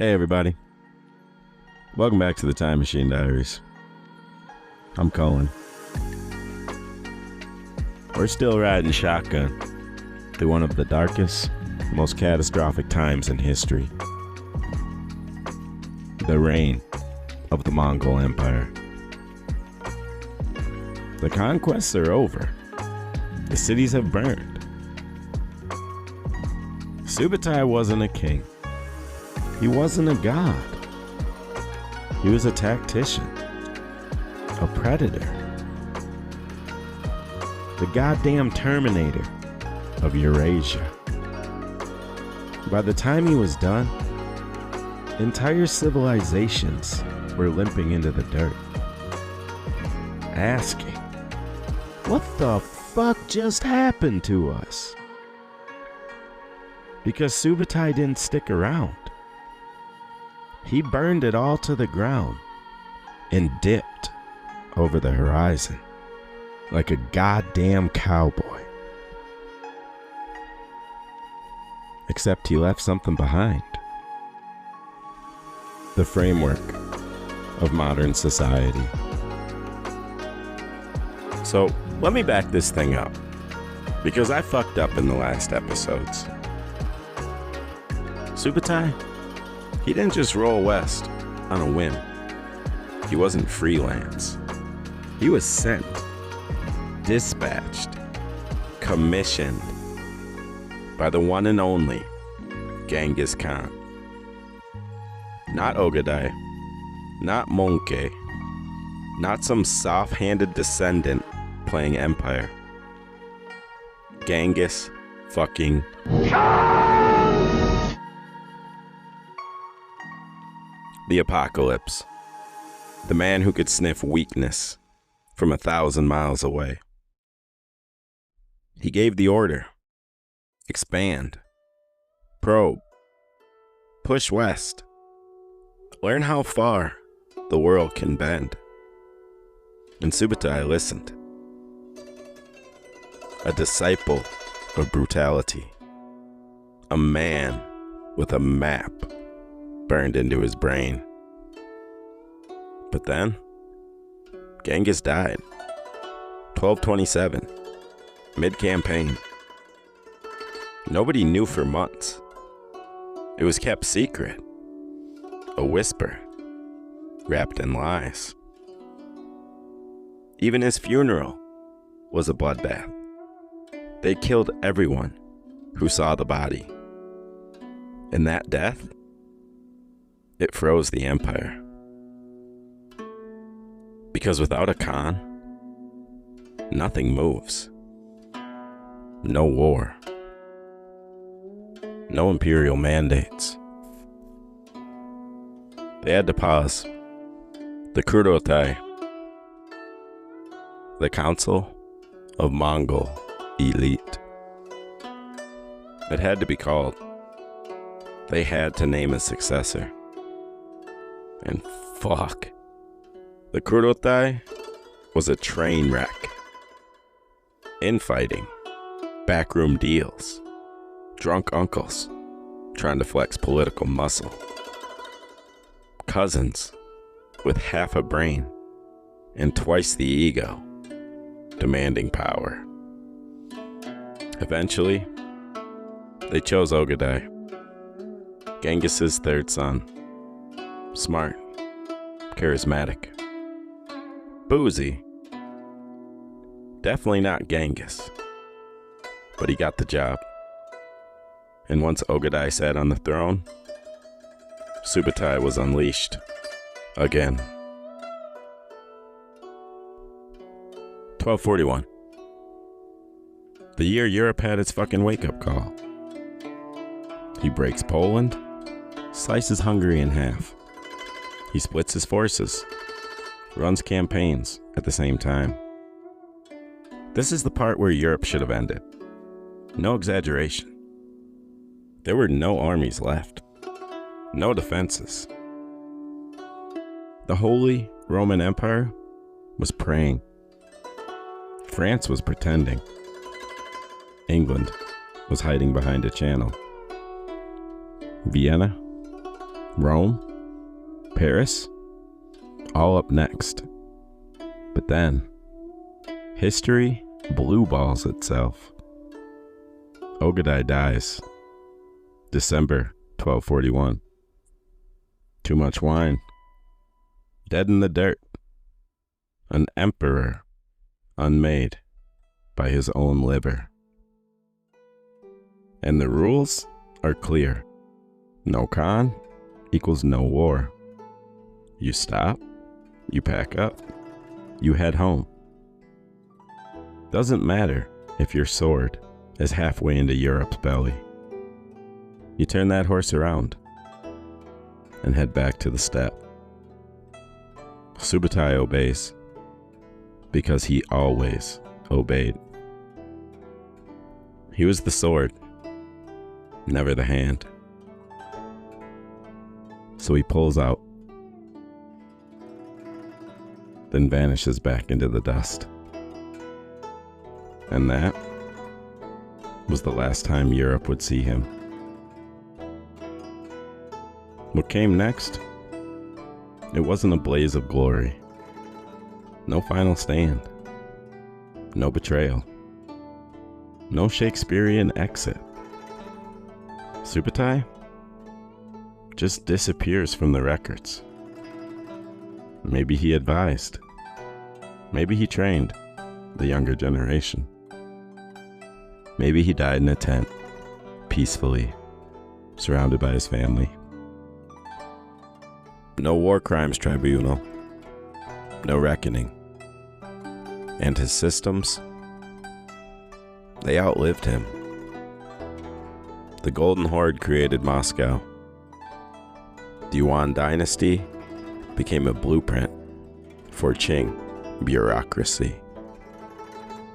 Hey everybody, welcome back to the Time Machine Diaries. I'm Cullen. We're still riding shotgun through one of the darkest, most catastrophic times in history. The reign of the Mongol Empire. The conquests are over. The cities have burned. Subutai wasn't a king. He wasn't a god. He was a tactician, a predator, the goddamn Terminator of Eurasia. By the time he was done, entire civilizations were limping into the dirt, asking, what the fuck just happened to us? Because Subutai didn't stick around. He burned it all to the ground and dipped over the horizon like a goddamn cowboy. Except he left something behind. The framework of modern society. So let me back this thing up, because I fucked up in the last episodes. Subutai, he didn't just roll west on a whim. He wasn't freelance. He was sent, dispatched, commissioned by the one and only Genghis Khan. Not Ögedei, not Monkey, not some soft-handed descendant playing empire. Genghis fucking Khan! The apocalypse. The man who could sniff weakness from 1,000 miles away. He gave the order. Expand. Probe. Push west. Learn how far the world can bend. And Subutai listened. A disciple of brutality. A man with a map burned into his brain. But then, Genghis died. 1227, mid-campaign. Nobody knew for months. It was kept secret. A whisper, wrapped in lies. Even his funeral was a bloodbath. They killed everyone who saw the body. And that death, it froze the empire. Because without a Khan, nothing moves. No war. No imperial mandates. They had to pause. The kurultai, the Council of Mongol Elite. It had to be called. They had to name a successor. And fuck. The kurultai was a train wreck. Infighting, backroom deals, drunk uncles trying to flex political muscle, cousins with half a brain and twice the ego demanding power. Eventually, they chose Ögedei, Genghis's third son. Smart, charismatic, boozy. Definitely not Genghis, but he got the job. And once Ögedei sat on the throne, Subutai was unleashed again. 1241. The year Europe had its fucking wake-up call. He breaks Poland, slices Hungary in half. He splits his forces, runs campaigns at the same time. This is the part where Europe should have ended. No exaggeration. There were no armies left. No defenses. The Holy Roman Empire was praying. France was pretending. England was hiding behind a channel. Vienna Rome, Paris, all up next. But then, history blue balls itself. Ögedei dies, December 1241. Too much wine. Dead in the dirt. An emperor, unmade by his own liver. And the rules are clear. No Khan equals no war. You stop, you pack up, you head home. Doesn't matter if your sword is halfway into Europe's belly. You turn that horse around and head back to the steppe. Subutai obeys because he always obeyed. He was the sword, never the hand. So he pulls out, then vanishes back into the dust. And that was the last time Europe would see him. What came next? It wasn't a blaze of glory. No final stand. No betrayal. No Shakespearean exit. Subutai just disappears from the records. Maybe he advised. Maybe he trained the younger generation. Maybe he died in a tent, peacefully, surrounded by his family. No war crimes tribunal. No reckoning. And his systems, they outlived him. The Golden Horde created Moscow. The Yuan dynasty became a blueprint for Qing bureaucracy.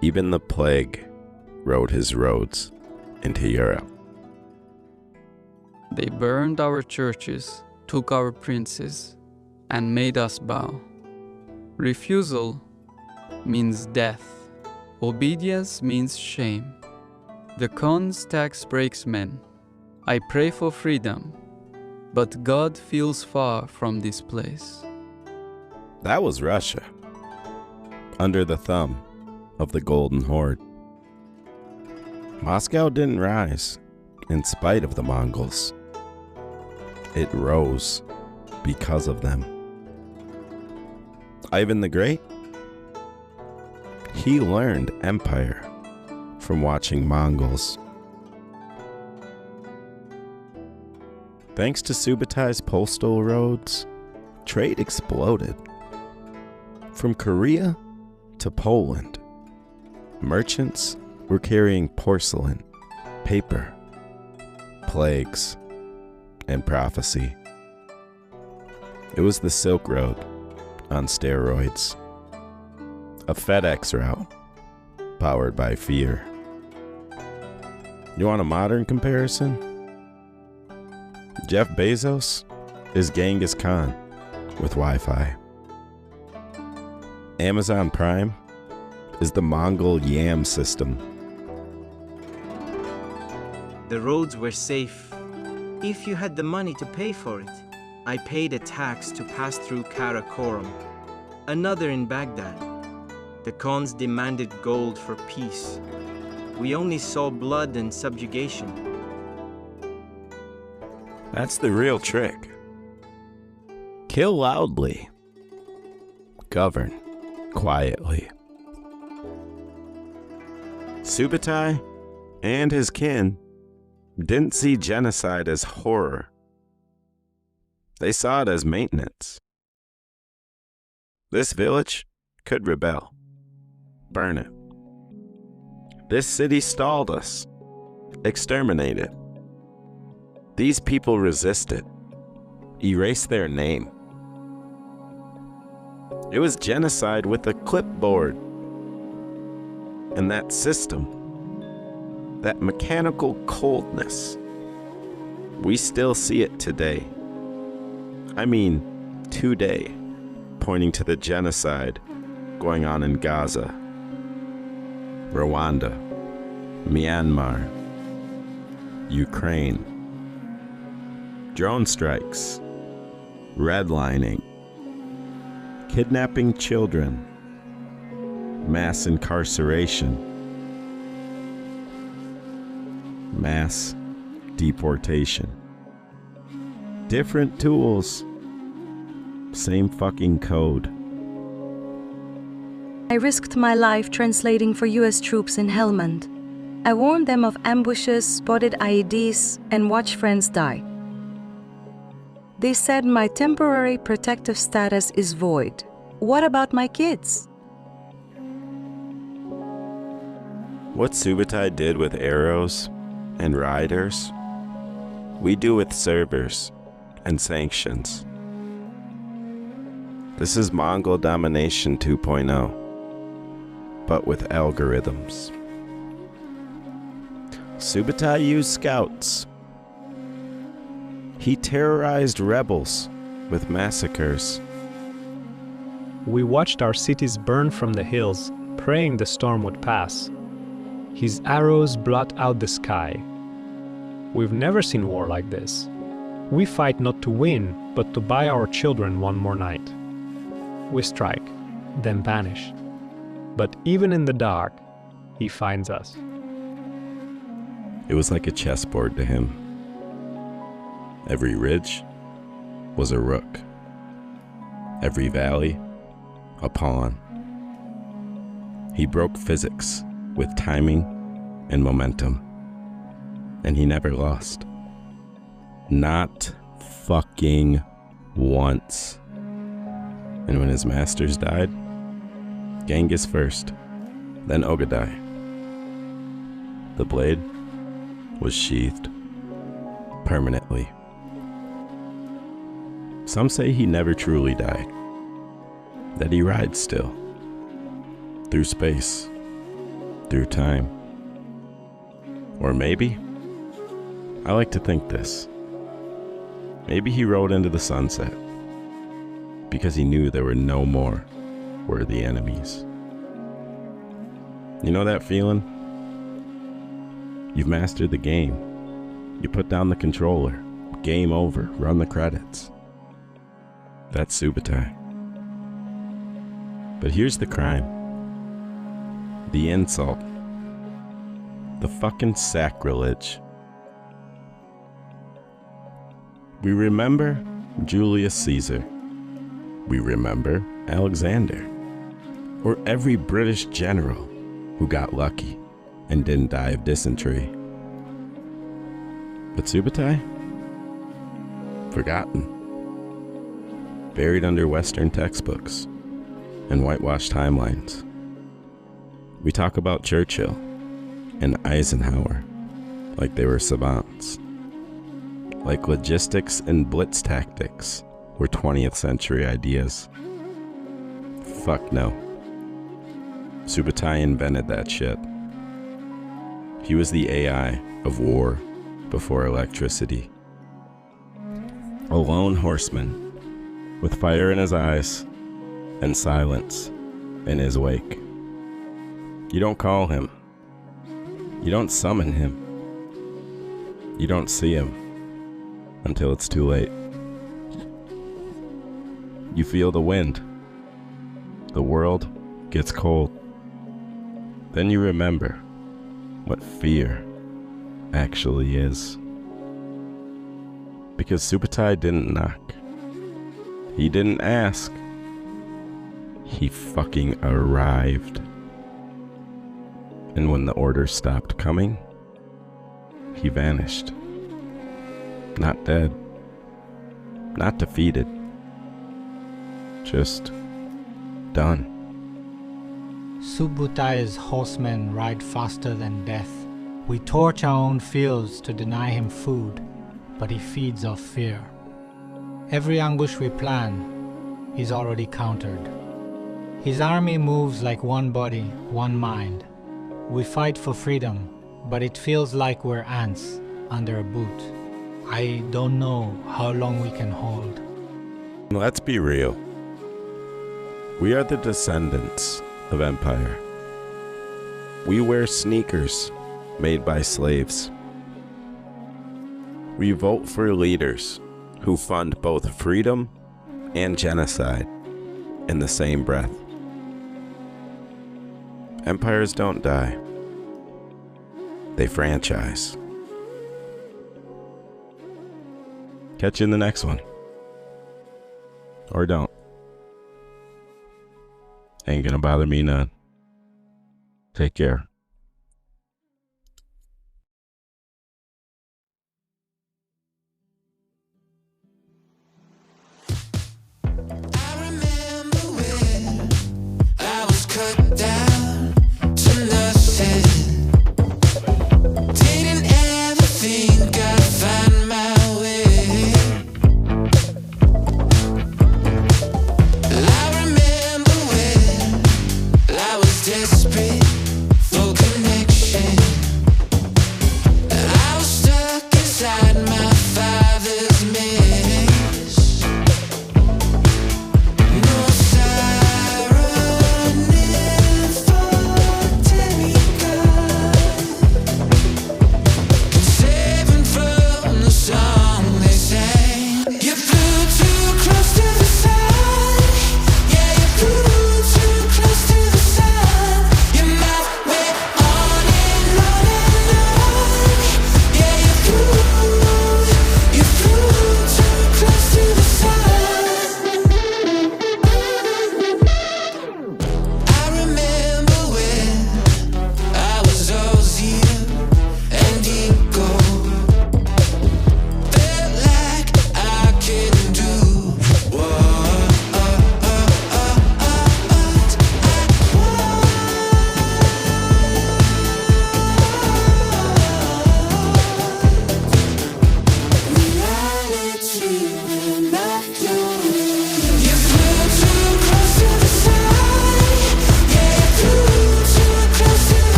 Even the plague rode his roads into Europe. They burned our churches, took our princes, and made us bow. Refusal means death. Obedience means shame. The Khan's tax breaks men. I pray for freedom, but God feels far from this place. That was Russia, under the thumb of the Golden Horde. Moscow didn't rise in spite of the Mongols. It rose because of them. Ivan the Great, he learned empire from watching Mongols. Thanks to Subutai's postal roads, trade exploded. From Korea to Poland, merchants were carrying porcelain, paper, plagues, and prophecy. It was the Silk Road on steroids, a FedEx route powered by fear. You want a modern comparison? Jeff Bezos is Genghis Khan with Wi-Fi. Amazon Prime is the Mongol Yam system. The roads were safe if you had the money to pay for it. I paid a tax to pass through Karakorum, another in Baghdad. The Khans demanded gold for peace. We only saw blood and subjugation. That's the real trick. Kill loudly. Govern quietly. Subutai and his kin didn't see genocide as horror. They saw it as maintenance. This village could rebel. Burn it. This city stalled us. Exterminate it. These people resisted. Erase their name. It was genocide with a clipboard. And that system, that mechanical coldness, we still see it today. I mean, today, pointing to the genocide going on in Gaza, Rwanda, Myanmar, Ukraine, drone strikes, redlining, kidnapping children, mass incarceration, mass deportation. Different tools, same fucking code. I risked my life translating for US troops in Helmand. I warned them of ambushes, spotted IEDs, and watched friends die. They said my temporary protective status is void. What about my kids? What Subutai did with arrows and riders, we do with servers and sanctions. This is Mongol domination 2.0, but with algorithms. Subutai used scouts. He terrorized rebels with massacres. We watched our cities burn from the hills, praying the storm would pass. His arrows blot out the sky. We've never seen war like this. We fight not to win, but to buy our children one more night. We strike, then vanish. But even in the dark, he finds us. It was like a chessboard to him. Every ridge was a rook. Every valley, a pawn. He broke physics with timing and momentum. And he never lost. Not fucking once. And when his masters died, Genghis first, then Ögedei, the blade was sheathed permanently. Some say he never truly died, that he rides still, through space, through time. Or maybe, I like to think this, maybe he rode into the sunset because he knew there were no more worthy enemies. You know that feeling? You've mastered the game. You put down the controller. Game over. Run the credits. That's Subutai. But here's the crime. The insult. The fucking sacrilege. We remember Julius Caesar. We remember Alexander. Or every British general who got lucky and didn't die of dysentery. But Subutai? Forgotten. Buried under Western textbooks and whitewashed timelines. We talk about Churchill and Eisenhower like they were savants. Like logistics and blitz tactics were 20th century ideas. Fuck no. Subutai invented that shit. He was the AI of war before electricity. A lone horseman with fire in his eyes and silence in his wake. You don't call him. You don't summon him. You don't see him until it's too late. You feel the wind. The world gets cold. Then you remember what fear actually is. Because Subutai didn't knock. He didn't ask. He fucking arrived. And when the orders stopped coming, he vanished. Not dead. Not defeated. Just done. Subutai's horsemen ride faster than death. We torch our own fields to deny him food, but he feeds off fear. Every ambush we plan, he's already countered. His army moves like one body, one mind. We fight for freedom, but it feels like we're ants under a boot. I don't know how long we can hold. Let's be real. We are the descendants of empire. We wear sneakers made by slaves. We vote for leaders who fund both freedom and genocide in the same breath. Empires don't die. They franchise. Catch you in the next one. Or don't. Ain't gonna bother me none. Take care. I remember when I was cut